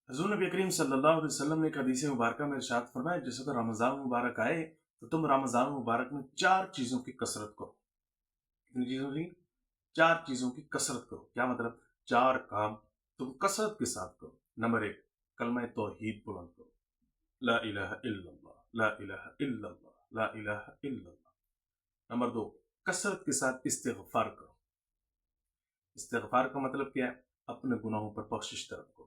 حضور نبی کریم صلی اللہ علیہ وسلم نے ایک حدیث مبارکہ میں ارشاد فرمایا، جیسے کہ رمضان مبارک آئے تو تم رمضان مبارک میں 4 چیزوں کی کثرت کرو۔ کتنی چیزوں کی؟ 4 چیزوں کی کثرت کرو۔ کیا مطلب؟ 4 کام تم کثرت کے ساتھ کرو۔ نمبر 1، کلمہ توحید بلند کرو، لا الہ الا اللہ، لا الہ الا اللہ، لا الہ الا اللہ۔ نمبر 2، کثرت کے ساتھ استغفار کرو۔ استغفار کا مطلب کیا ہے؟ اپنے گناہوں پر بخشش طلب کرو۔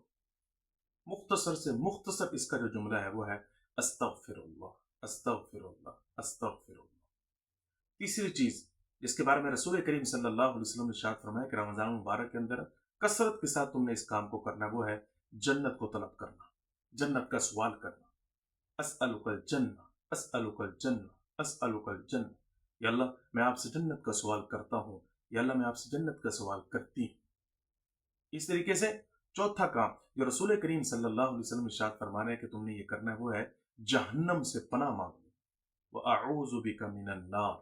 مختصر سے مختصر اس کا جو جملہ ہے وہ ہے استغفر اللہ، استغفر اللہ، استغفر اللہ۔ تیسری چیز جس کے بارے میں رسول کریم صلی اللہ علیہ وسلم نے ارشاد فرمایا کہ رمضان مبارک کے اندر کثرت کے ساتھ تم نے اس کام کو کرنا، وہ ہے جنت کو طلب کرنا، جنت کا سوال کرنا۔ اسألک الجنہ، اسألک الجنہ، اسألک الجنہ۔ یا اللہ میں آپ سے جنت کا سوال کرتا ہوں، یا اللہ میں آپ سے جنت کا سوال کرتی ہوں۔ اس طریقے سے چوتھا کام جو رسول کریم صلی اللہ علیہ وسلم ارشاد فرمانا ہے کہ تم نے یہ کرنا ہے، وہ ہے جہنم سے پناہ مانگنا۔ وَأَعُوذُ بِكَ مِنَ النَّارِ،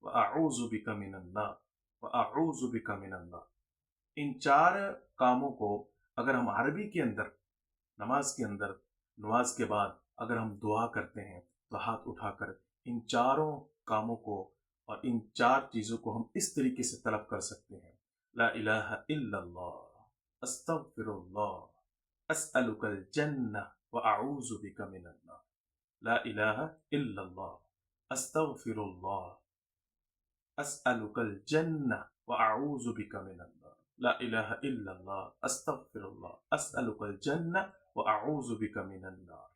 وَأَعُوذُ بِكَ مِنَ النَّارِ، وَأَعُوذُ بِكَ مِنَ النَّارِ۔ ان 4 کاموں کو اگر ہم عربی کے اندر نماز کے اندر، نماز کے بعد اگر ہم دعا کرتے ہیں تو ہاتھ اٹھا کر ان 4 کاموں کو اور ان 4 چیزوں کو ہم اس طریقے سے طلب کر سکتے ہیں: لا الہ الا اللہ، استغفر اللہ، اسألک الجنہ، واعوذ بک من النار۔ لا الہ الا اللہ، استغفر اللہ، اسألک الجنہ، واعوذ بک من النار۔ لا الہ الا اللہ، استغفر اللہ، اسألک الجنہ، واعوذ بک من النار۔